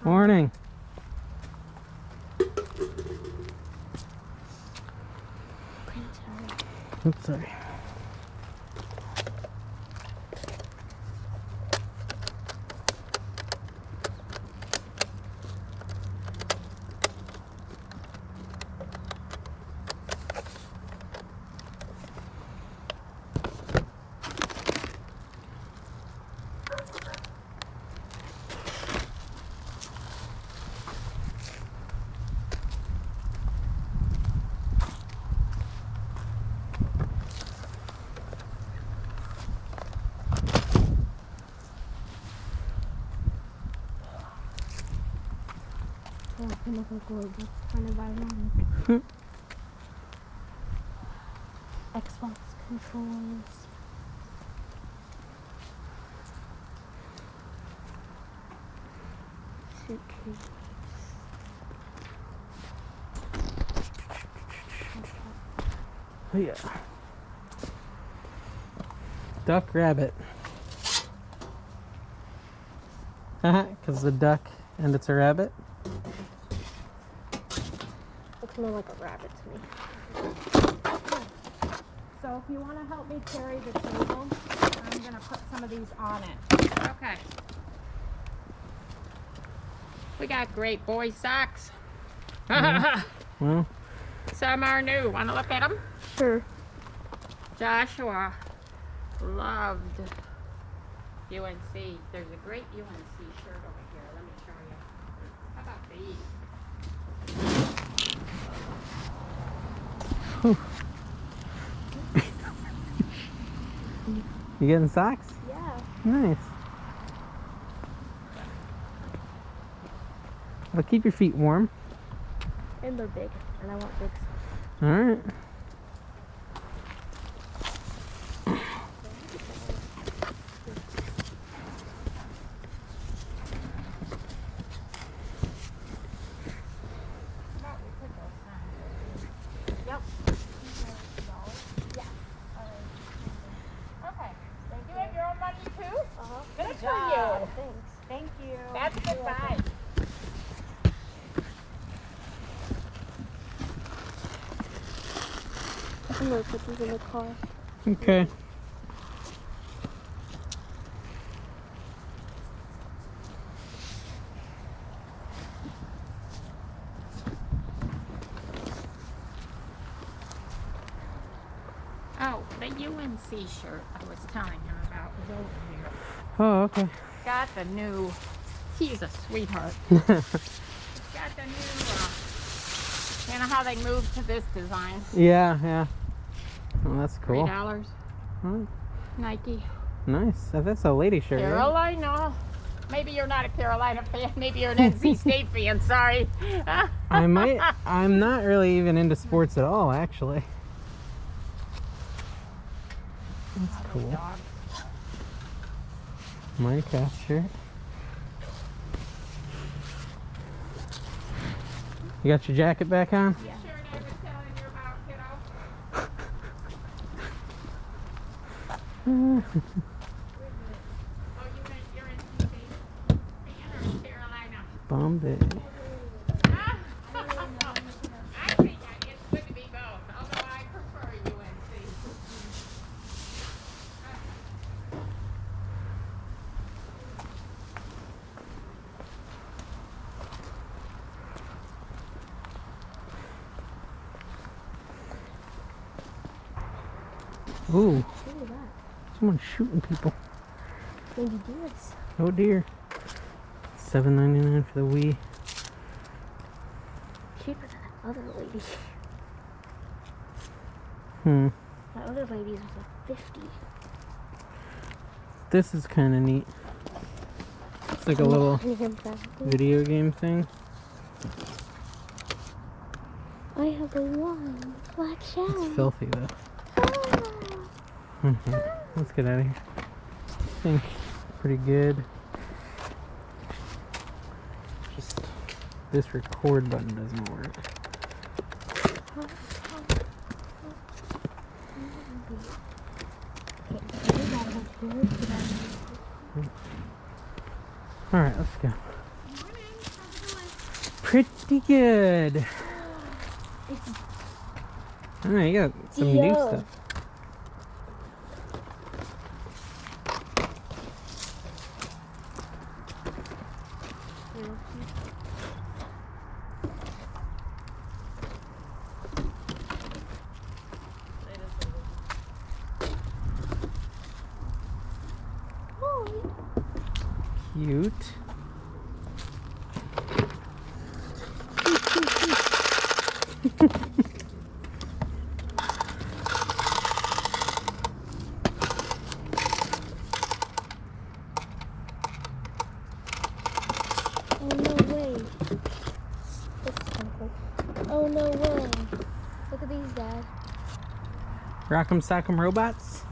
Morning. Oops, sorry. Oh, chemical gorgeous. Kind of ironic. Xbox controllers. Suitcase. Oh, yeah. Duck rabbit. Haha, because the duck and it's a rabbit. Looks more like a rabbit to me. So if you want to help me carry the table, I'm going to put some of these on it. Okay. We got great boy socks. Well, Some are new. Want to look at them? Sure. Joshua loved UNC. There's a great UNC shirt over here. Let me show you. How about these? you getting socks? Yeah. Nice. It'll keep your feet warm. And they're big. And I want big socks. Alright. Yep. Yeah. Okay. You have your own money too? Good for you. Thanks. Thank you. That's goodbye. I'm gonna put these in the car. Okay. Oh, the UNC shirt I was telling him about was over here. Oh, okay. Got the new, he's a sweetheart. Got the new, you know how they moved to this design? Yeah, yeah. Oh, that's cool. $3. Oh, Nike. nice. That's a lady shirt, right? Carolina. Maybe you're not a Carolina fan. Maybe you're an NC State fan. Sorry. I'm not really even into sports at all, actually. That's cool. Dog. Minecraft shirt. You got your jacket back on? Yeah. Shirt I was telling you about, kiddo. Oh, you're NC State fan or Carolina? Bombay. I think it's good to be both, although I prefer UNC. Ooh, Look at that. someone's shooting people. Maybe deers. Oh dear. $7.99 for the Wii. Cheaper than that other lady. That other lady's was like 50. This is kind of neat. It's like a little video game thing. I have the one black shell. It's filthy though. Let's get out of here. I think pretty good. Just this record button doesn't work. Alright, let's go. pretty good. It's Alright, you got some new Dio. stuff. Cute. Oh no way. This is kind of cool. Oh no way. Look at these, Dad. Rock'em Sock'em Robots.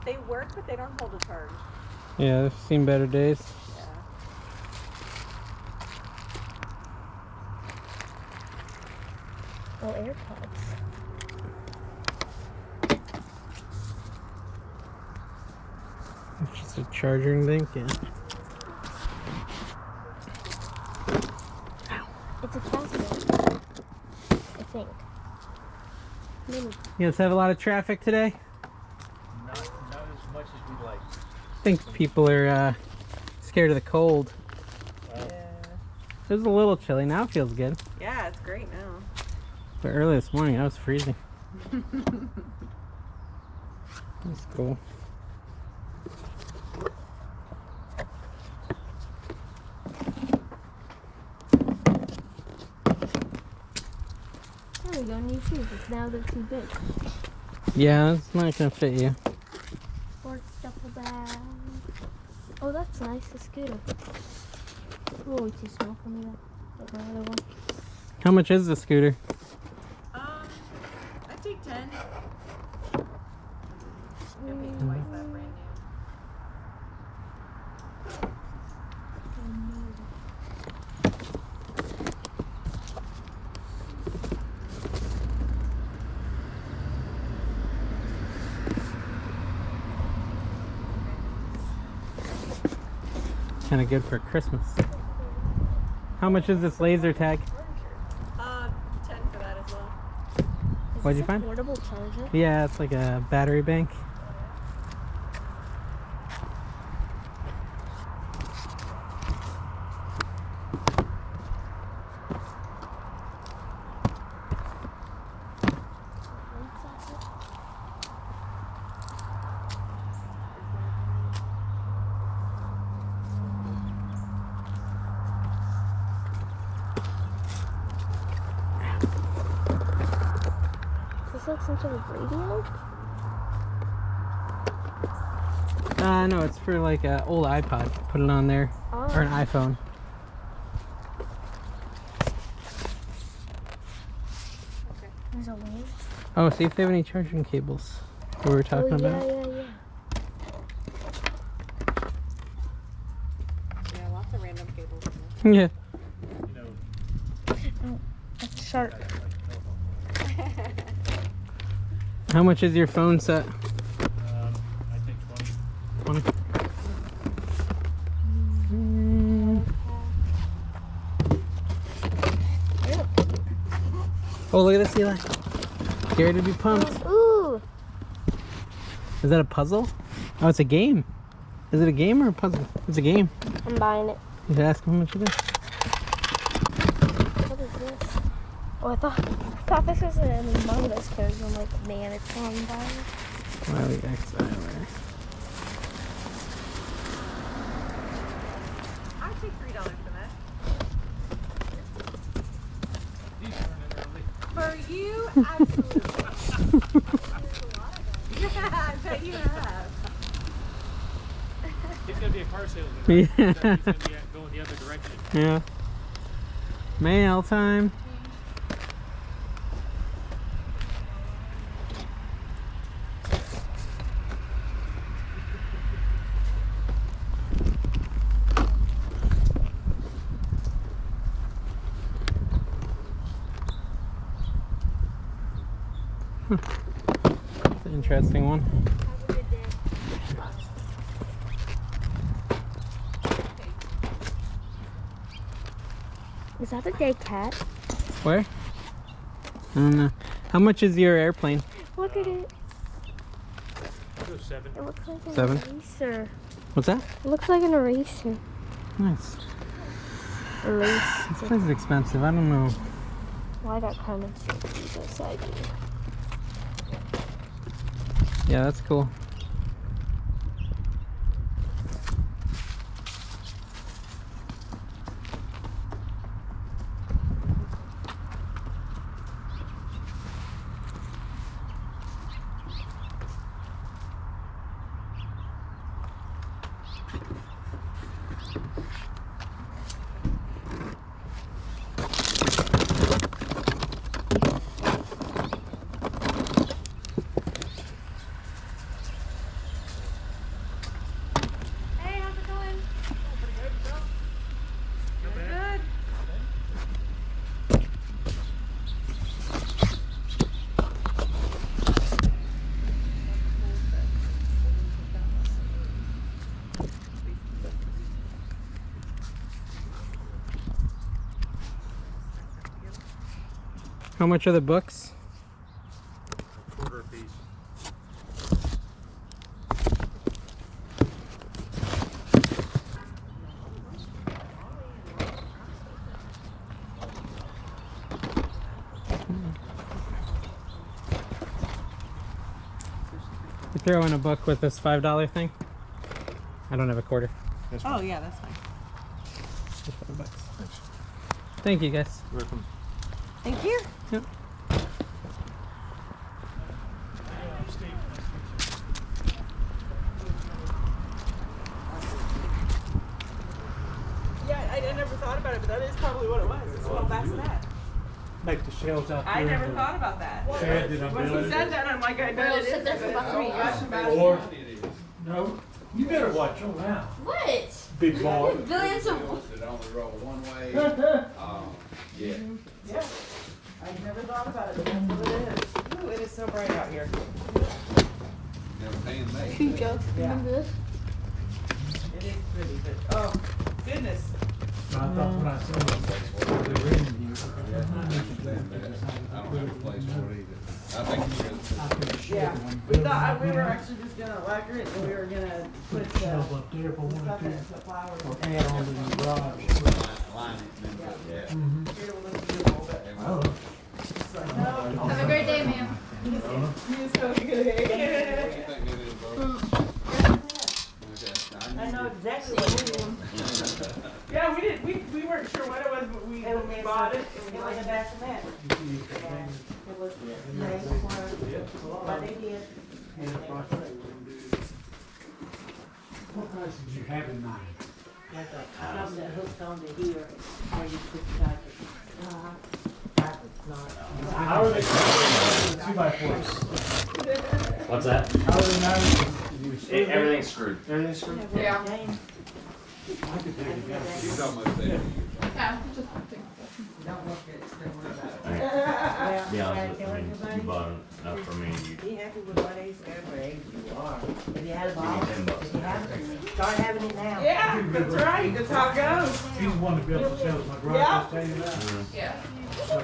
They work, but they don't hold a charge. Yeah, I've seen better days. Yeah. Oh, AirPods. It's just a charging thing, yeah. It's a casket, I think. Maybe. You guys have a lot of traffic today? Not as much as we'd like. I think people are scared of the cold. Yeah. It was a little chilly. Now it feels good. Yeah, it's great now. But early this morning, I was freezing. That's cool. There we go, new shoes. It's now they're too big. Yeah, it's not gonna fit you. Sports duffel bag. Oh, that's nice. The scooter. Oh, too small for me. Like my other one. How much is the scooter? I take 10. It'd be twice that brand new. Kind of good for Christmas. How much is this laser tag? 10 for that as well. Is What'd this you find? a portable charger? Yeah, it's like a battery bank. Is this like some sort of radio? No, it's for like an old iPod. Put it on there. Oh. Or an iPhone. There's a wave. Oh, see if they have any charging cables. What we were talking Oh, yeah, about. yeah. Yeah, lots of random cables in Yeah. You know, It's sharp. How much is your phone set? I think 20. 20. Oh, look at this, Eli. Get ready to be pumped. Ooh. Is that a puzzle? Oh, it's a game. Is it a game or a puzzle? It's a game. I'm buying it. You should ask him how much it is. What is this? Oh, I thought this was an Among Us character. I'm like, man, it's so I'm buying it. Wiley X eyewear. I'd take $3 for that. These turn in early. For you, absolutely. Yeah, I bet you have. He's going to be a car salesman. Yeah. Right? He's going to be going the other direction. Yeah. Mail time. Interesting one. Have a good day. Is that a dead cat? Where? I don't know. How much is your airplane? Look at it. Go 7. It looks like an 7? eraser. What's that? It looks like an eraser. Nice. Erase. This place is expensive. I don't know. Well, I got kind of this idea. Yeah, that's cool. Hey, how's it going? How much are the books? Quarter a piece. You throw in a book with this $5 thing? I don't have a quarter. Oh, yeah, that's fine. Just $5. Thank you guys. Welcome. Thank you. Yep. Yeah, I never thought about it, but that is probably what it was. It's a little bassinet. Make the shells out I there. never thought about that. Shed that I'm When he building. said that, I'm like, I bet it sit there is. for about 3 years. Or, no, you better watch your mouth. What? Big boy. Billions of. It only roll one way. Yeah. Yeah. I never thought about it, but that's what it is. Ooh, it is so bright out here. Never seen me. Here you go. Remember this? It is pretty, but oh, goodness. I thought when I saw the ring, I don't have a place for it either. I think it's good. Yeah. We thought we were actually just gonna lacquer it and we were gonna put shelf up there for one or stuff in two. it, put flowers. Or add on to the garage. Line it and then put, yeah. Here, we'll look beautiful, but Oh. it's like, no. Have a great day, ma'am. You just go get What do you it. think it is, bro? I know exactly what it is. Yeah, we weren't sure what it was, but we bought it. It was a bassinet. It was nice for what they did. What price did you have in mind? Like something that hooks onto here, where you put the jacket. That was not. How are they? 2x4s. What's that? How are they mounted? Everything's screwed. Everything's screwed? Yeah. James, I could take it down. He's almost there. Yeah, just don't look at it, don't worry about it. To be Well, honest with you, I mean, you bought enough for me. You, be happy with what age, whatever age you are. If you had a ball, Give me $10. if you haven't, start having it now. Yeah, that's right. That's how it goes. He's the one that built the shells, my brother, Yeah. I'll tell you that. yeah. I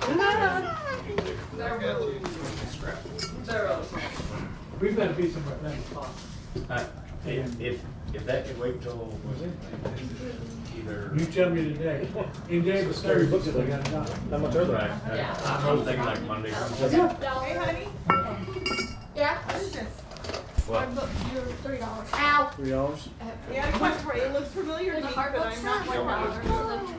got you. Scrap. We better be somewhere that possible. if that could wait till either. You tell me today. In David Sterry books, they got it done. How much are they? Yeah. I'm thinking like Monday. Hey, honey. Yeah. What is this? What? You're $3. Ow. $3. Yeah, I had a question for you. It looks familiar to There's a me, hard but book I'm not set, $1.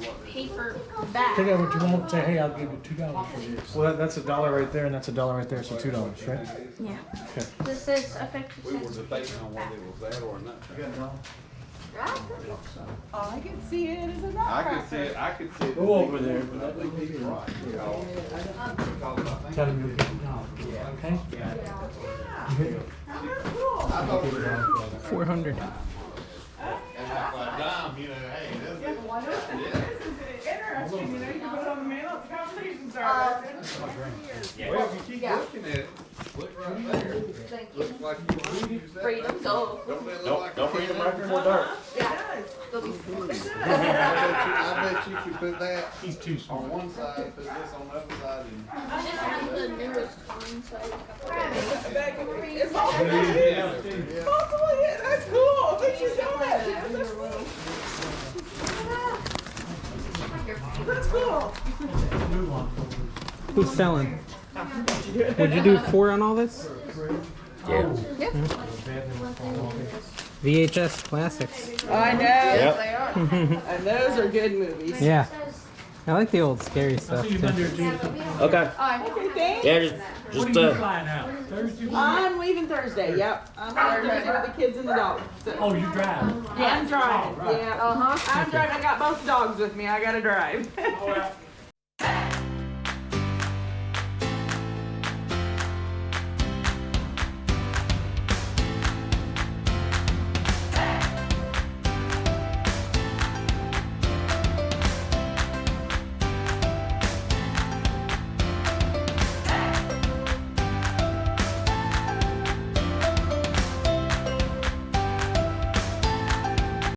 $1. Paper Take bag. out what you want, say, hey, I'll give you $2 for this. Well, that's $1 right there, and that's $1 right there, so $2, right? Yeah. Okay. This is effective. We were debating on whether it was that or not. All I can see it is a I could nutcracker. see it, I could see it. Go over there, but I think he's right. tell him you'll get it done, okay? I thought it was 400. dime, you know, hey, that's This is interesting, you know, you can put it on the mail, it's a conversation starter. well, if you keep looking at it, Look right there. Looks like you can use that. Freedom Dog. Don't it look like Don't read them right there in the Uh-huh. dark. Yeah. They'll be I bet you could put that He's too small. on one side, put this on the other side, and just have the newest one, so It's possible, yeah. possible, yeah, that's cool. Thank you so much. That's cool. New one. Who's selling? Would you do 4 on all this? Yeah. VHS classics. I know. Yep. they are. And those are good movies. Yeah. I like the old scary stuff See you too. Monday or Tuesday. Okay. Okay, thanks. Yeah, When just are you flying out? Thursday? I'm leaving Thursday, yep. I'm leaving Thursday with the kids and the dog. So. Oh, you drive? Yeah, I'm driving, Oh, right. yeah. I'm driving, I got both dogs with me, I gotta drive. Oh, yeah.